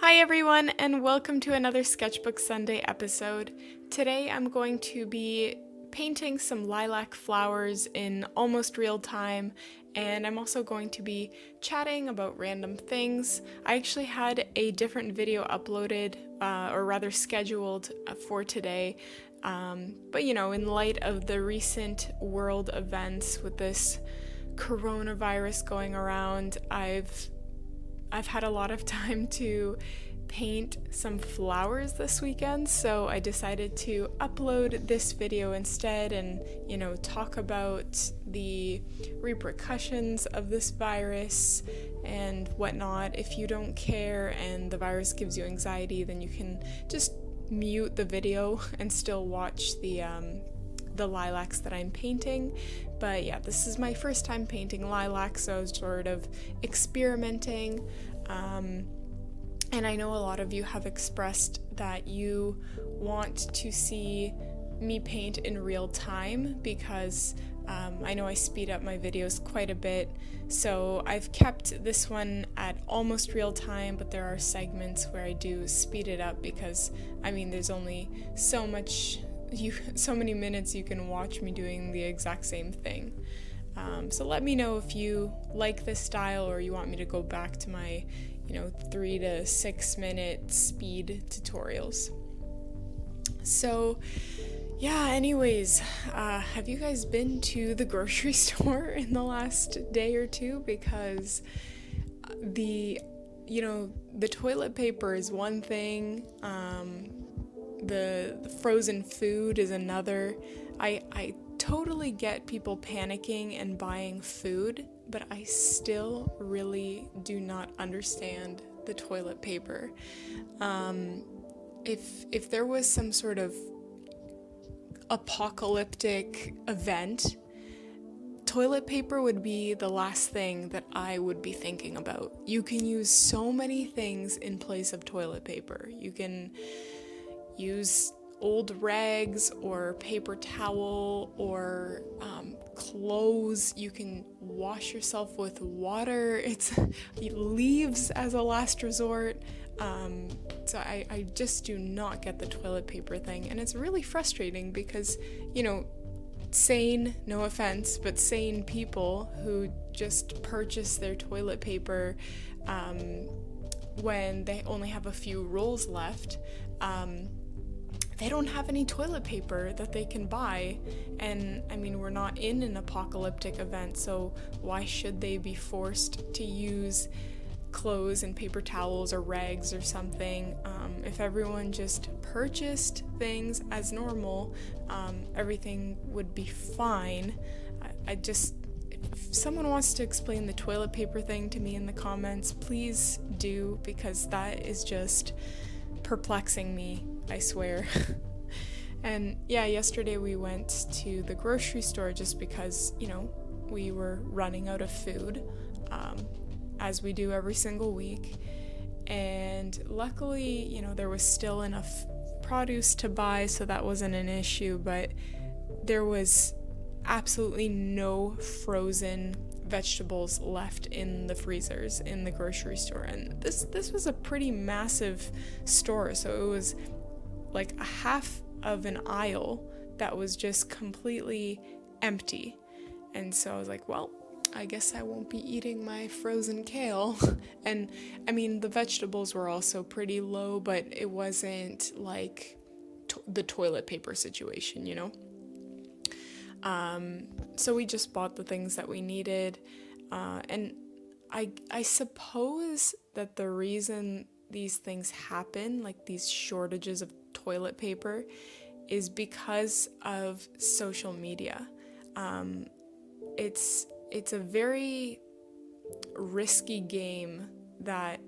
Hi everyone, and welcome to another Sketchbook Sunday episode. Today I'm going to be painting some lilac flowers in almost real time, and I'm also going to be chatting about random things. I actually had a different video uploaded, or rather scheduled for today, but in light of the recent world events with this coronavirus going around, I've had a lot of time to paint some flowers this weekend, so I decided to upload this video instead and, talk about the repercussions of this virus and whatnot. If you don't care and the virus gives you anxiety, then you can just mute the video and still watch the lilacs that I'm painting. But yeah, this is my first time painting lilacs, so I was sort of experimenting. And I know a lot of you have expressed that you want to see me paint in real time because I know I speed up my videos quite a bit. So I've kept this one at almost real time, but there are segments where I do speed it up because, there's only so many minutes you can watch me doing the exact same thing. So let me know if you like this style or you want me to go back to my 3 to 6 minute speed tutorials. So yeah, anyways, have you guys been to the grocery store in the last day or two? Because the toilet paper is one thing, the frozen food is another. I totally get people panicking and buying food, but I still really do not understand the toilet paper. If there was some sort of apocalyptic event, toilet paper would be the last thing that I would be thinking about. You can use so many things in place of toilet paper. You can use old rags or paper towel or clothes. You can wash yourself with water. It's leaves as a last resort. So I just do not get the toilet paper thing, and it's really frustrating because sane, no offense, but sane people who just purchase their toilet paper when they only have a few rolls left, they don't have any toilet paper that they can buy. And we're not in an apocalyptic event, so why should they be forced to use clothes and paper towels or rags or something? If everyone just purchased things as normal, everything would be fine. If someone wants to explain the toilet paper thing to me in the comments, please do, because that is just perplexing me, I swear. And yeah, yesterday we went to the grocery store just because, we were running out of food, as we do every single week. And luckily, there was still enough produce to buy, so that wasn't an issue, but there was absolutely no frozen vegetables left in the freezers in the grocery store. And this was a pretty massive store, so it was like a half of an aisle that was just completely empty. And so I was like, well, I guess I won't be eating my frozen kale. And the vegetables were also pretty low, but it wasn't like the toilet paper situation, So we just bought the things that we needed. And I suppose that the reason these things happen, like these shortages of toilet paper, is because of social media. It's a very risky game that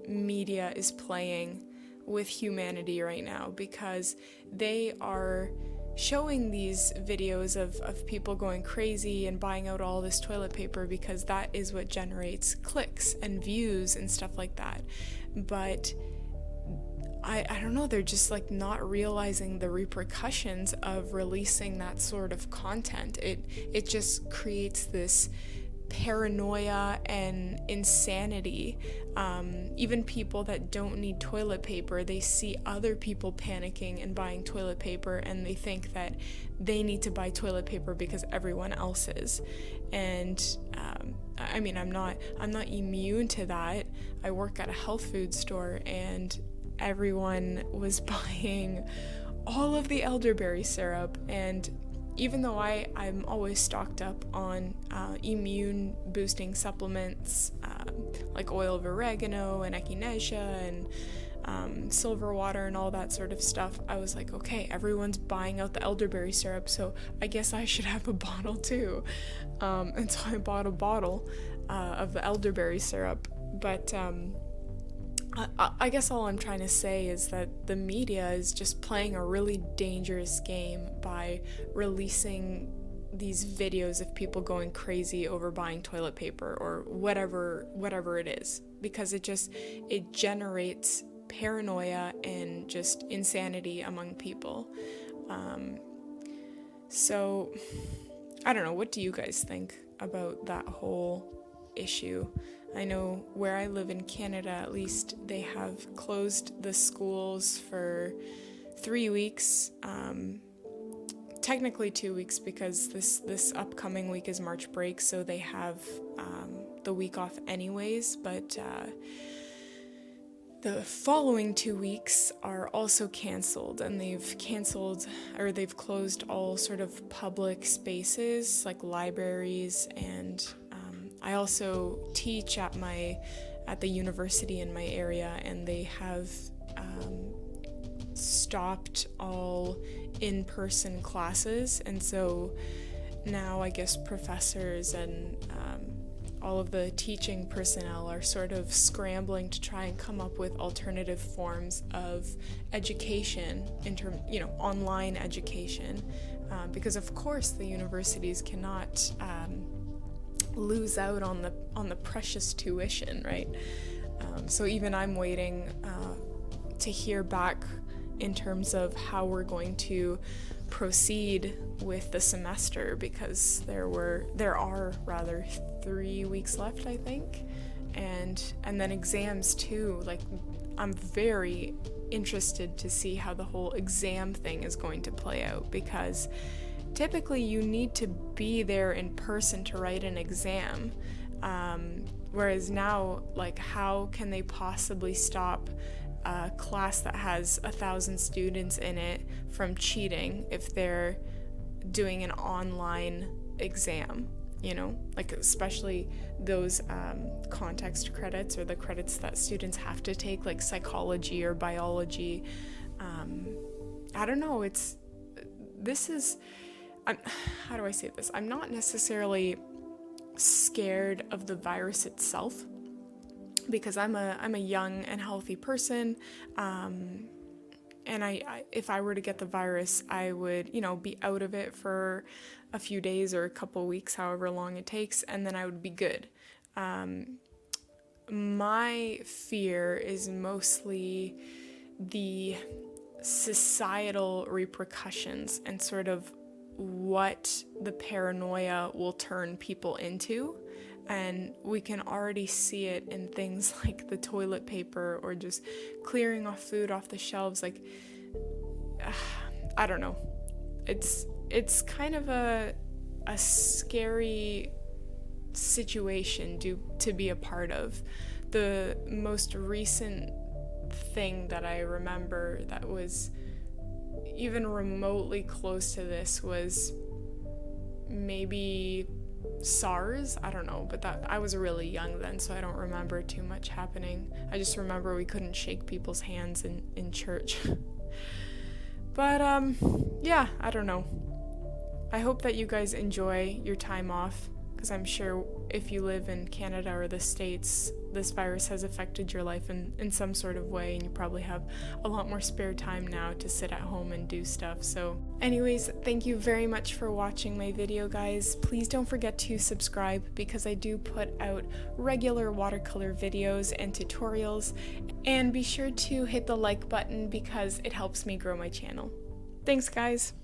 media is playing with humanity right now, because they are showing these videos of people going crazy and buying out all this toilet paper because that is what generates clicks and views and stuff like that. But I don't know, they're just like not realizing the repercussions of releasing that sort of content. It just creates this paranoia and insanity. Even people that don't need toilet paper, they see other people panicking and buying toilet paper, and they think that they need to buy toilet paper because everyone else is. And I mean, I'm not immune to that. I work at a health food store, and everyone was buying all of the elderberry syrup. And even though I'm always stocked up on immune boosting supplements like oil of oregano and echinacea and silver water and all that sort of stuff, I was like, okay, everyone's buying out the elderberry syrup, so I guess I should have a bottle too. And so I bought a bottle of the elderberry syrup. But I guess all I'm trying to say is that the media is just playing a really dangerous game by releasing these videos of people going crazy over buying toilet paper or whatever it is, because it generates paranoia and just insanity among people. So I don't know, what do you guys think about that whole issue? I know where I live in Canada, at least, they have closed the schools for 3 weeks. Technically 2 weeks, because this upcoming week is March break, so they have the week off anyways, but the following 2 weeks are also canceled, and they've closed all sort of public spaces like libraries, and I also teach at the university in my area, and they have stopped all in-person classes, and so now I guess professors and all of the teaching personnel are sort of scrambling to try and come up with alternative forms of education, online education, because of course the universities cannot lose out on the precious tuition, right? So even I'm waiting to hear back in terms of how we're going to proceed with the semester, because there are 3 weeks left, I think, and then exams too. Like, I'm very interested to see how the whole exam thing is going to play out, because typically you need to be there in person to write an exam, whereas now, like, how can they possibly stop a class that has 1,000 students in it from cheating if they're doing an online exam, like especially those context credits, or the credits that students have to take, like psychology or biology. I don't know, how do I say this? I'm not necessarily scared of the virus itself, because I'm a young and healthy person, and I if I were to get the virus, I would, be out of it for a few days or a couple weeks, however long it takes, and then I would be good. My fear is mostly the societal repercussions and sort of what the paranoia will turn people into. And we can already see it in things like the toilet paper, or just clearing off food off the shelves. Like, I don't know. It's kind of a scary situation to be a part of. The most recent thing that I remember that was even remotely close to this was maybe SARS, I don't know, but I was really young then, so I don't remember too much happening. I just remember we couldn't shake people's hands in church. But yeah, I don't know. I hope that you guys enjoy your time off, because I'm sure if you live in Canada or the States, this virus has affected your life in some sort of way, and you probably have a lot more spare time now to sit at home and do stuff. So anyways, thank you very much for watching my video, guys. Please don't forget to subscribe, because I do put out regular watercolor videos and tutorials, and be sure to hit the like button because it helps me grow my channel. Thanks, guys.